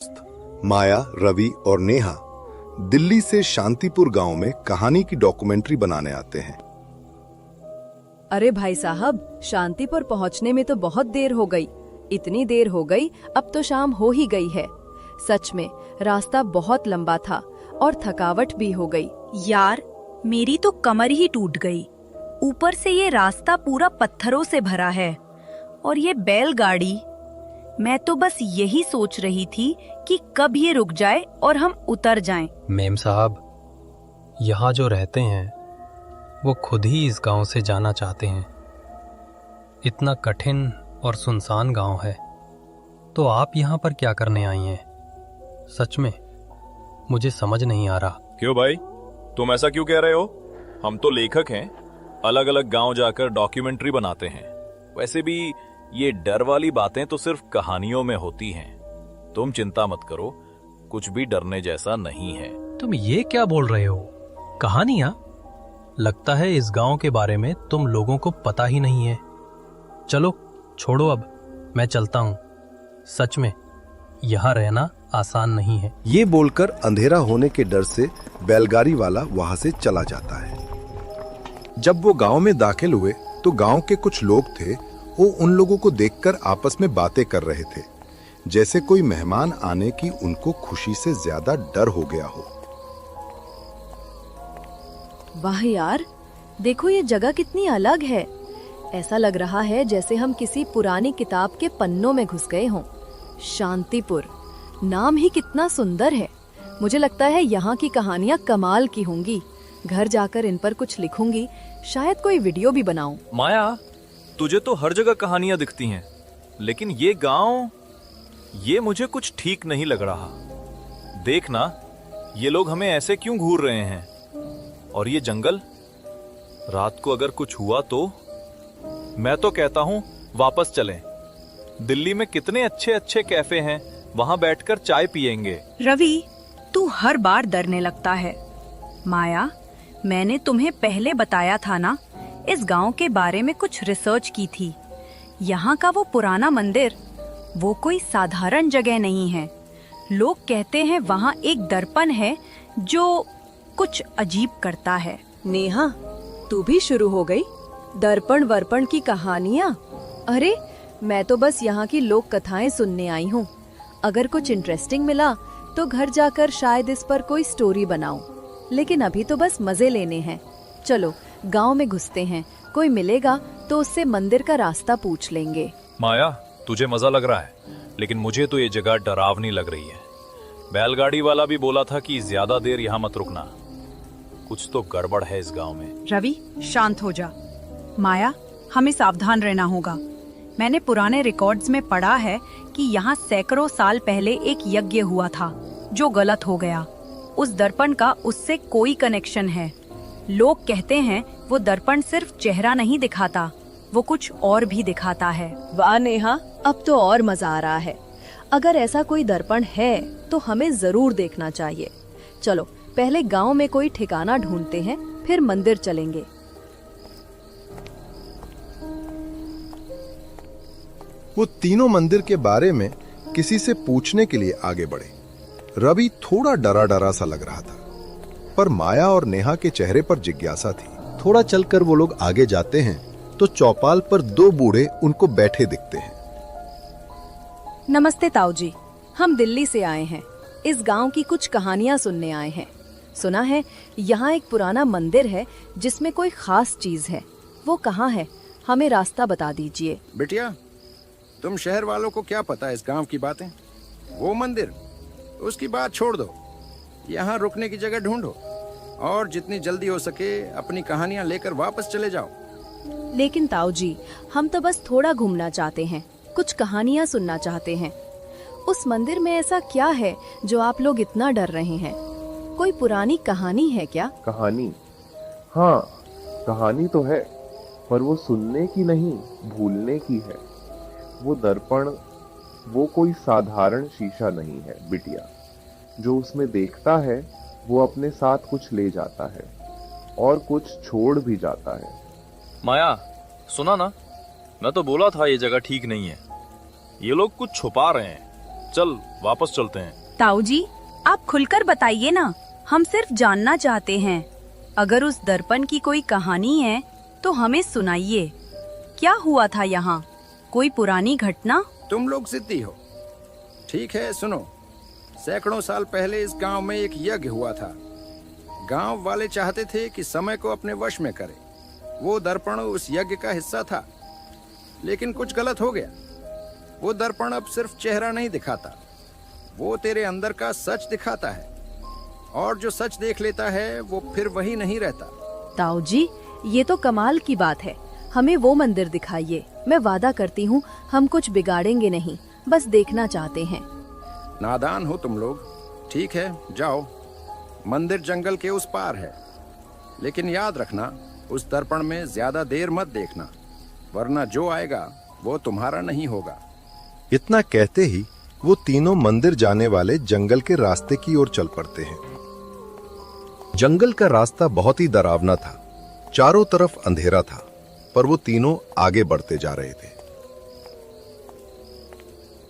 माया, रवि और नेहा दिल्ली से शांतिपुर गांव में कहानी की डॉक्यूमेंट्री बनाने आते हैं। अरे भाई साहब, शांतिपुर पहुंचने में तो बहुत देर हो गई। इतनी देर हो गई, अब तो शाम हो ही गई है। सच में रास्ता बहुत लंबा था और थकावट भी हो गई। यार, मेरी तो कमर ही टूट गई। ऊपर से ये रास्ता पूरा पत्थरों से भरा है और ये बैलगाड़ी। मैं तो बस यही सोच रही थी कि कब ये रुक जाए और हम उतर जाएं। मेम साहब, यहाँ जो रहते हैं वो खुद ही इस गांव से जाना चाहते हैं। इतना कठिन और सुनसान गांव है, तो आप यहाँ पर क्या करने आई हैं? सच में मुझे समझ नहीं आ रहा। क्यों भाई, तुम ऐसा क्यों कह रहे हो? हम तो लेखक हैं, अलग अलग गांव जाकर डॉक्यूमेंट्री बनाते हैं। वैसे भी ये डर वाली बातें तो सिर्फ कहानियों में होती हैं। तुम चिंता मत करो, कुछ भी डरने जैसा नहीं है। तुम ये क्या बोल रहे हो? कहानियां? लगता है इस गांव के बारे में तुम लोगों को पता ही नहीं है। चलो छोड़ो, अब मैं चलता हूँ। सच में यहाँ रहना आसान नहीं है। ये बोलकर अंधेरा होने के डर से बैलगाड़ी वाला वहां से चला जाता है। जब वो गांव में दाखिल हुए तो गांव के कुछ लोग थे, वो उन लोगों को देखकर आपस में बातें कर रहे थे, जैसे कोई मेहमान आने की उनको खुशी से ज्यादा डर हो गया हो। वाह यार, देखो ये जगह कितनी अलग है। ऐसा लग रहा है जैसे हम किसी पुरानी किताब के पन्नों में घुस गए हों। शांतिपुर नाम ही कितना सुंदर है। मुझे लगता है यहाँ की कहानियाँ कमाल की होंगी। घर जाकर इन पर कुछ लिखूंगी, शायद कोई वीडियो भी बनाऊं। माया, तुझे तो हर जगह कहानियां दिखती हैं, लेकिन ये गांव, ये मुझे कुछ ठीक नहीं लग रहा। देखना, ये लोग हमें ऐसे क्यों घूर रहे हैं? और ये जंगल, रात को अगर कुछ हुआ तो? मैं तो कहता हूँ वापस चलें। दिल्ली में कितने अच्छे अच्छे कैफे हैं, वहां बैठकर चाय पियेंगे। रवि, तू हर बार डरने लगता है। माया, मैंने तुम्हें पहले बताया था ना, इस गांव के बारे में कुछ रिसर्च की थी। यहाँ का वो पुराना मंदिर, वो कोई साधारण जगह नहीं है। लोग कहते हैं वहाँ एक दर्पण है जो कुछ अजीब करता है। नेहा, तू भी शुरू हो गई? दर्पण वर्पण की कहानियाँ? अरे, मैं तो बस यहाँ की लोक कथाएं सुनने आई हूँ। अगर कुछ इंटरेस्टिंग मिला तो घर जाकर शायद इस पर कोई स्टोरी बनाऊं। लेकिन अभी तो बस मजे लेने हैं। चलो गांव में घुसते हैं, कोई मिलेगा तो उससे मंदिर का रास्ता पूछ लेंगे। माया, तुझे मजा लग रहा है, लेकिन मुझे तो ये जगह डरावनी लग रही है। बैलगाड़ी वाला भी बोला था कि ज्यादा देर यहाँ मत रुकना। कुछ तो गड़बड़ है इस गांव में। रवि, शांत हो जा। माया, हमें सावधान रहना होगा। मैंने पुराने रिकॉर्ड्स में पढ़ा है कि यहाँ सैकड़ों साल पहले एक यज्ञ हुआ था जो गलत हो गया। उस दर्पण का उससे कोई कनेक्शन है। लोग कहते हैं वो दर्पण सिर्फ चेहरा नहीं दिखाता, वो कुछ और भी दिखाता है। वाह नेहा, अब तो और मजा आ रहा है। अगर ऐसा कोई दर्पण है तो हमें जरूर देखना चाहिए। चलो पहले गांव में कोई ठिकाना ढूंढते हैं, फिर मंदिर चलेंगे। वो तीनों मंदिर के बारे में किसी से पूछने के लिए आगे बढ़े। रवि थोड़ा डरा डरा सा लग रहा था, पर माया और नेहा के चेहरे पर जिज्ञासा थी। थोड़ा चलकर वो लोग आगे जाते हैं तो चौपाल पर दो बूढ़े उनको बैठे दिखते हैं। नमस्ते ताऊ जी, हम दिल्ली से आए हैं। इस गांव की कुछ कहानियां सुनने आए हैं। सुना है यहाँ एक पुराना मंदिर है जिसमें कोई खास चीज है। वो कहाँ है? हमें रास्ता बता दीजिए। बिटिया, तुम शहर वालों को क्या पता इस गांव की बातें? वो मंदिर, उसकी बात छोड़ दो। यहाँ रुकने की जगह ढूंढो और जितनी जल्दी हो सके अपनी कहानियाँ लेकर वापस चले जाओ। लेकिन ताऊ जी, हम तो बस थोड़ा घूमना चाहते हैं, कुछ कहानियाँ सुनना चाहते हैं। उस मंदिर में ऐसा क्या है जो आप लोग इतना डर रहे हैं? कोई पुरानी कहानी है क्या? कहानी? हाँ, कहानी तो है, पर वो सुनने की नहीं, भूलने की है। वो दर्पण, वो कोई साधारण शीशा नहीं है बिटिया। जो उसमें देखता है वो अपने साथ कुछ ले जाता है और कुछ छोड़ भी जाता है। माया, सुना ना, मैं तो बोला था ये जगह ठीक नहीं है। ये लोग कुछ छुपा रहे हैं। चल वापस चलते हैं। ताऊ जी, आप खुलकर बताइए ना, हम सिर्फ जानना चाहते हैं। अगर उस दर्पण की कोई कहानी है तो हमें सुनाइए। क्या हुआ था यहाँ? कोई पुरानी घटना? तुम लोग जिद्दी हो। ठीक है, सुनो। सैकड़ों साल पहले इस गांव में एक यज्ञ हुआ था। गांव वाले चाहते थे कि समय को अपने वश में करें। वो दर्पण उस यज्ञ का हिस्सा था, लेकिन कुछ गलत हो गया। वो दर्पण अब सिर्फ चेहरा नहीं दिखाता, वो तेरे अंदर का सच दिखाता है। और जो सच देख लेता है वो फिर वही नहीं रहता। ताऊ जी, ये तो कमाल की बात है। हमें वो मंदिर दिखाइए। मैं वादा करती हूँ हम कुछ बिगाड़ेंगे नहीं, बस देखना चाहते हैं। नादान हो तुम लोग। ठीक है, जाओ। मंदिर जंगल के उस पार है, लेकिन याद रखना उस दर्पण में ज्यादा देर मत देखना, वरना जो आएगा वो तुम्हारा नहीं होगा। इतना कहते ही वो तीनों मंदिर जाने वाले जंगल के रास्ते की ओर चल पड़ते हैं। जंगल का रास्ता बहुत ही डरावना था। चारों तरफ अंधेरा था, पर वो तीनों आगे बढ़ते जा रहे थे।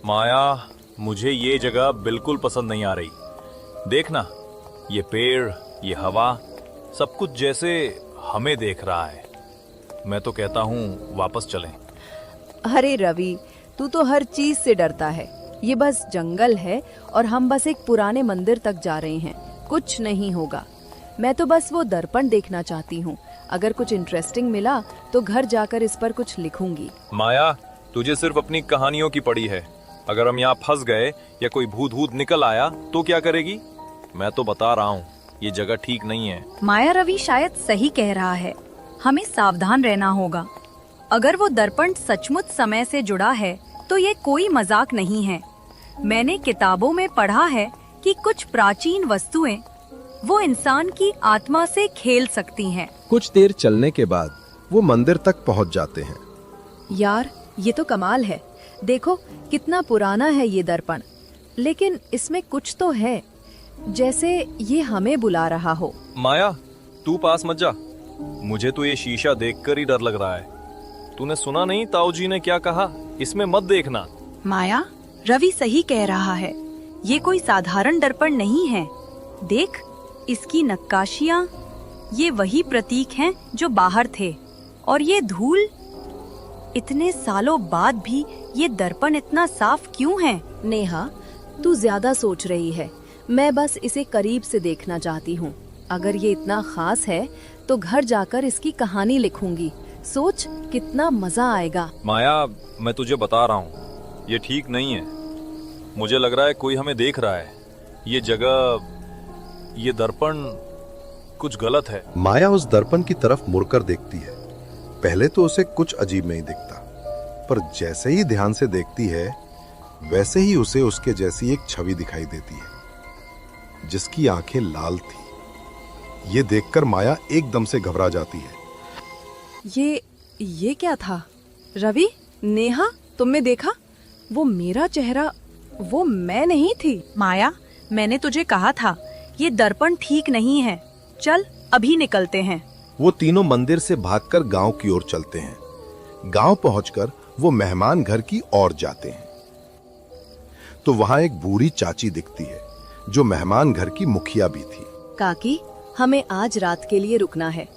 माया, मुझे ये जगह बिल्कुल पसंद नहीं आ रही। देखना, ये पेड़, ये हवा, सब कुछ जैसे हमें देख रहा है। मैं तो कहता हूँ वापस चलें। अरे रवि, तू तो हर चीज से डरता है। ये बस जंगल है और हम बस एक पुराने मंदिर तक जा रहे हैं। कुछ नहीं होगा। मैं तो बस वो दर्पण देखना चाहती हूँ। अगर कुछ इंटरेस्टिंग मिला तो घर जाकर इस पर कुछ लिखूंगी। माया, तुझे सिर्फ अपनी कहानियों की पड़ी है। अगर हम यहाँ फंस गए या कोई भूत भूत निकल आया तो क्या करेगी? मैं तो बता रहा हूँ, ये जगह ठीक नहीं है। माया रवि शायद सही कह रहा है। हमें सावधान रहना होगा। अगर वो दर्पण सचमुच समय से जुड़ा है तो ये कोई मजाक नहीं है। मैंने किताबों में पढ़ा है कि कुछ प्राचीन वस्तुएं वो इंसान की आत्मा से खेल सकती हैं। कुछ देर चलने के बाद वो मंदिर तक पहुंच जाते हैं। यार, ये तो कमाल है। देखो कितना पुराना है ये दर्पण, लेकिन इसमें कुछ तो है, जैसे ये हमें बुला रहा हो। माया, तू पास मत जा। मुझे तो ये शीशा देखकर ही डर लग रहा है। तूने सुना नहीं ताऊ जी ने क्या कहा? इसमें मत देखना। माया, रवि सही कह रहा है। ये कोई साधारण दर्पण नहीं है। देख, इसकी नक्काशियाँ, ये वही प्रतीक हैं जो बाहर थे। और ये धूल, इतने सालों बाद भी ये दर्पण इतना साफ क्यों है? नेहा, तू ज्यादा सोच रही है। मैं बस इसे करीब से देखना चाहती हूँ। अगर ये इतना खास है तो घर जाकर इसकी कहानी लिखूंगी। सोच कितना मजा आएगा। माया, मैं तुझे बता रहा हूँ, ये ठीक नहीं है। मुझे लग रहा है कोई हमें देख रहा है। ये जगह, ये दर्पण, कुछ गलत है। माया उस दर्पण की तरफ मुड़कर देखती है। पहले तो उसे कुछ अजीब नहीं दिखता, पर जैसे ही ध्यान से देखती है वैसे ही उसे उसके जैसी एक छवि दिखाई देती है, जिसकी आंखें लाल थी। ये देखकर माया एकदम से घबरा जाती है। ये क्या था? रवि, नेहा, तुमने देखा? वो मेरा चेहरा, वो मैं नहीं थी। माया, मैंने तुझे कहा था ये दर्पण ठीक नहीं है। चल अभी निकलते हैं। वो तीनों मंदिर से भागकर गांव की ओर चलते हैं। गांव पहुंचकर वो मेहमान घर की ओर जाते हैं तो वहां एक बूढ़ी चाची दिखती है, जो मेहमान घर की मुखिया भी थी। काकी, हमें आज रात के लिए रुकना है।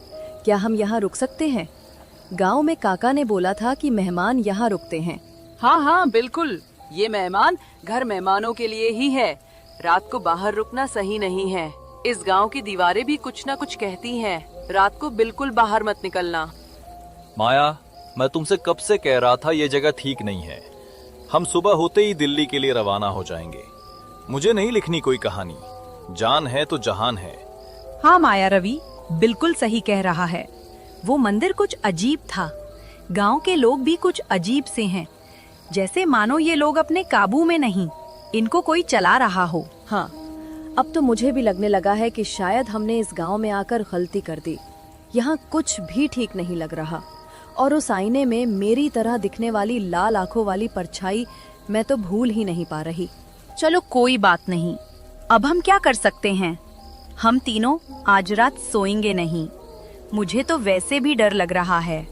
क्या हम यहाँ रुक सकते हैं? गांव में काका ने बोला था कि मेहमान यहाँ रुकते हैं। हाँ हाँ बिल्कुल, ये मेहमान घर मेहमानों के लिए ही है। रात को बाहर रुकना सही नहीं है। इस गांव की दीवारें भी कुछ ना कुछ कहती हैं। रात को बिल्कुल बाहर मत निकलना। माया, मैं तुमसे कब से कह रहा था ये जगह ठीक नहीं है। हम सुबह होते ही दिल्ली के लिए रवाना हो जाएंगे। मुझे नहीं लिखनी कोई कहानी। जान है तो जहान है। हाँ माया रवि, बिल्कुल सही कह रहा है। वो मंदिर कुछ अजीब था। गांव के लोग भी कुछ अजीब से हैं, जैसे मानो ये लोग अपने काबू में नहीं, इनको कोई चला रहा हो। हाँ, अब तो मुझे भी लगने लगा है कि शायद हमने इस गांव में आकर गलती कर दी। यहाँ कुछ भी ठीक नहीं लग रहा। और उस आईने में मेरी तरह दिखने वाली लाल आंखों वाली परछाई मैं तो भूल ही नहीं पा रही। चलो कोई बात नहीं, अब हम क्या कर सकते हैं? हम तीनों आज रात सोएंगे नहीं। मुझे तो वैसे भी डर लग रहा है।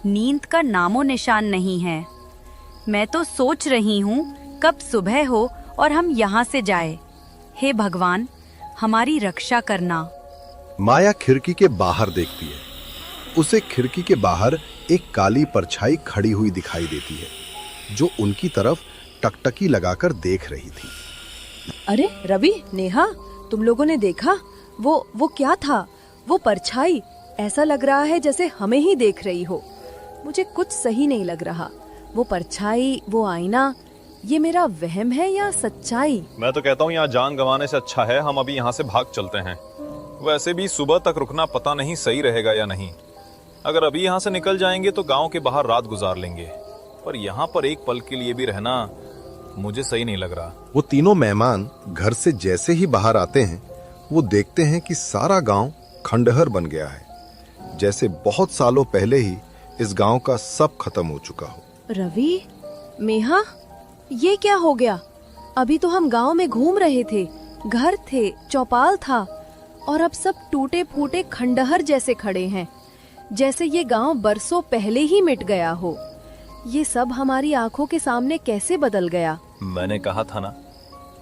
नींद का नामो निशान नहीं है। मैं तो सोच रही हूँ कब सुबह हो और हम यहाँ से जाए। हे भगवान, हमारी रक्षा करना। माया खिड़की के बाहर देखती है। उसे खिड़की के बाहर एक काली परछाई खड़ी हुई दिखाई देती है जो उनकी तरफ टकटकी लगाकर देख रही थी। अरे रवि, नेहा, तुम लोगों ने देखा? वो क्या था? वो परछाई ऐसा लग रहा है जैसे हमें ही देख रही हो। मुझे कुछ सही नहीं लग रहा। वो परछाई, वो आईना, ये मेरा वहम है या सच्चाई? मैं तो कहता हूँ यहाँ जान गंवाने से अच्छा है हम अभी यहाँ से भाग चलते हैं। वैसे भी सुबह तक रुकना पता नहीं सही रहेगा या नहीं। अगर अभी यहाँ से निकल जाएंगे तो गांव के बाहर रात गुजार लेंगे, पर यहाँ पर एक पल के लिए भी रहना मुझे सही नहीं लग रहा। वो तीनों मेहमान घर से जैसे ही बाहर आते हैं वो देखते हैं कि सारा गांव खंडहर बन गया है, जैसे बहुत सालों पहले ही इस गांव का सब खत्म हो चुका हो। रवि, मेहा, ये क्या हो गया? अभी तो हम गांव में घूम रहे थे, घर थे, चौपाल था, और अब सब टूटे फूटे खंडहर जैसे खड़े हैं, जैसे ये गांव बरसों पहले ही मिट गया हो। ये सब हमारी आंखों के सामने कैसे बदल गया? मैंने कहा था ना,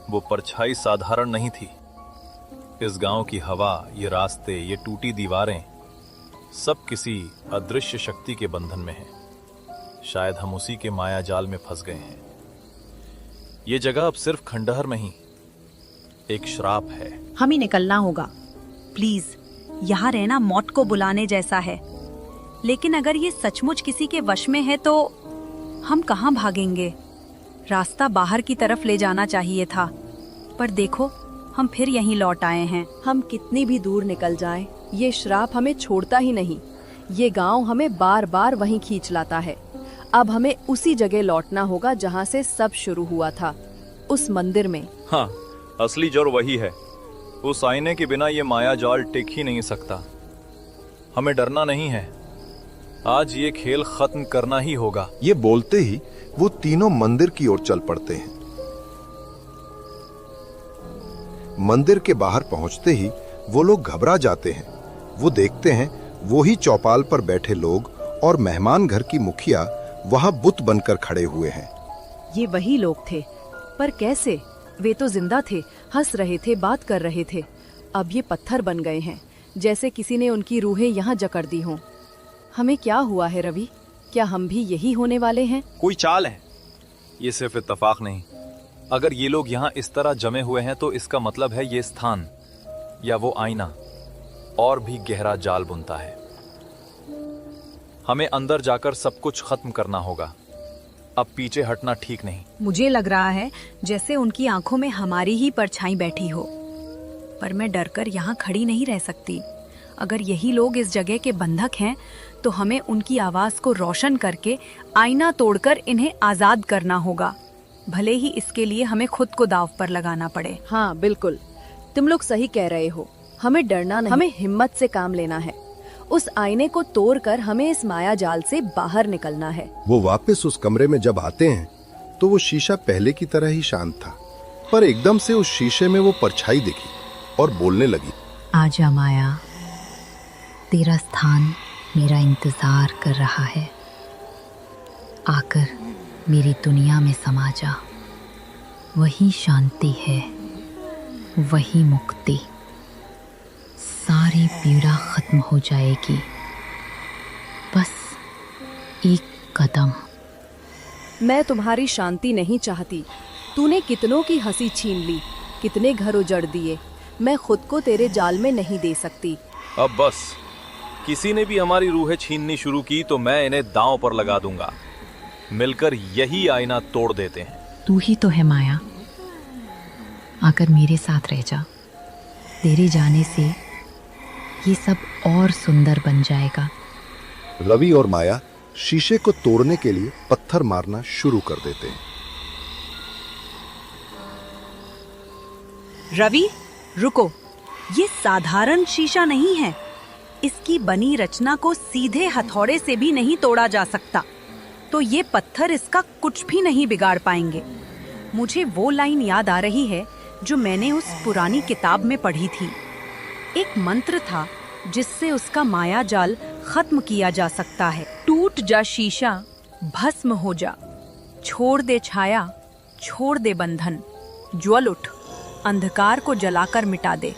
वो परछाई साधारण नहीं थी। इस गांव की हवा, ये रास्ते, ये टूटी दीवारें, सब किसी अदृश्य शक्ति के बंधन में हैं। शायद हम उसी के माया जाल में फंस गए हैं। ये जगह अब सिर्फ खंडहर नहीं, एक श्राप है। हमें निकलना होगा। प्लीज, यहाँ रहना मौत को बुलाने जैसा है। लेकिन अगर ये सचमुच किसी के वश में है तो हम कहाँ भागेंगे? रास्ता बाहर की तरफ ले जाना चाहिए था, पर देखो हम फिर यहीं लौट आए हैं। हम कितनी भी दूर निकल जाएं, ये श्राप हमें छोड़ता ही नहीं। ये गांव हमें बार बार वहीं खींच लाता है। अब हमें उसी जगह लौटना होगा जहाँ से सब शुरू हुआ था, उस मंदिर में। हाँ, असली जड़ वही है। उस आईने के बिना ये माया जाल टिक ही नहीं सकता। हमें डरना नहीं है, आज ये खेल खत्म करना ही होगा। ये बोलते ही वो तीनों मंदिर की ओर चल पड़ते हैं। मंदिर के बाहर पहुंचते ही वो लोग घबरा जाते हैं। वो देखते हैं वो ही चौपाल पर बैठे लोग और मेहमान घर की मुखिया वहां बुत बनकर खड़े हुए हैं। ये वही लोग थे, पर कैसे? वे तो जिंदा थे, हंस रहे थे, बात कर रहे थे। अब ये पत्थर बन गए हैं, जैसे किसी ने उनकी रूहें यहाँ जकड़ दी हों। हमें क्या हुआ है रवि? क्या हम भी यही होने वाले हैं? कोई चाल है, ये सिर्फ इत्तेफाक नहीं। अगर ये लोग यहाँ इस तरह जमे हुए हैं तो इसका मतलब है ये स्थान या वो आईना और भी गहरा जाल बुनता है। हमें अंदर जाकर सब कुछ खत्म करना होगा। अब पीछे हटना ठीक नहीं। मुझे लग रहा है जैसे उनकी आंखों में हमारी ही परछाई बैठी हो, पर मैं डरकर यहाँ खड़ी नहीं रह सकती। अगर यही लोग इस जगह के बंधक हैं तो हमें उनकी आवाज को रोशन करके आईना तोड़कर इन्हें आजाद करना होगा, भले ही इसके लिए हमें खुद को दांव पर लगाना पड़े। हाँ बिल्कुल, तुम लोग सही कह रहे हो। हमें डरना नहीं, हमें हिम्मत से काम लेना है। उस आईने को तोड़कर हमें इस माया जाल से बाहर निकलना है। वो वापस उस कमरे में जब आते हैं तो वो शीशा पहले की तरह ही शांत था, पर एकदम से उस शीशे में वो परछाई दिखी और बोलने लगी। आजा माया, तेरा स्थान मेरा इंतजार कर रहा है। आकर मेरी दुनिया में समा जा। वही शांति है, वही मुक्ति। सारी पीड़ा खत्म हो जाएगी। बस एक कदम। मैं तुम्हारी शांति नहीं चाहती। तूने कितनों की हंसी छीन ली, कितने घर उजड़ दिए। मैं खुद को तेरे जाल में नहीं दे सकती। अब बस, किसी ने भी हमारी रूहें छीननी शुरू की तो मैं इन्हें दांव पर लगा दूंगा। मिलकर यही आईना तोड़ देते हैं। तू ही तो है माया, आकर मेरे साथ रह जा। तेरे जाने से ये सब और सुंदर बन जाएगा। रवि और माया शीशे को तोड़ने के लिए पत्थर मारना शुरू कर देते हैं। रवि, रुको, ये साधारण शीशा नहीं है। इसकी बनी रचना को सीधे हथौड़े से भी नहीं तोड़ा जा सकता, तो ये पत्थर इसका कुछ भी नहीं बिगाड़ पाएंगे। मुझे वो लाइन याद आ रही है जो मैंने उस पुरानी किताब में पढ़ी थी। एक मंत्र था जिससे उसका माया जाल खत्म किया जा सकता है। टूट जा शीशा, भस्म हो जा, छोड़ दे छाया, छोड़ दे बंधन। ज्वल उठ, अंधकार को जलाकर मिटा दे,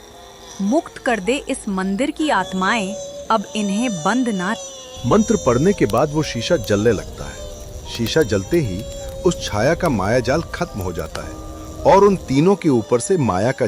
मुक्त कर दे इस मंदिर की आत्माएं, अब इन्हें बंद ना। मंत्र पढ़ने के बाद वो शीशा जलने लगता है। शीशा जलते ही उस छाया का माया जाल खत्म हो जाता है और उन तीनों के ऊपर से माया का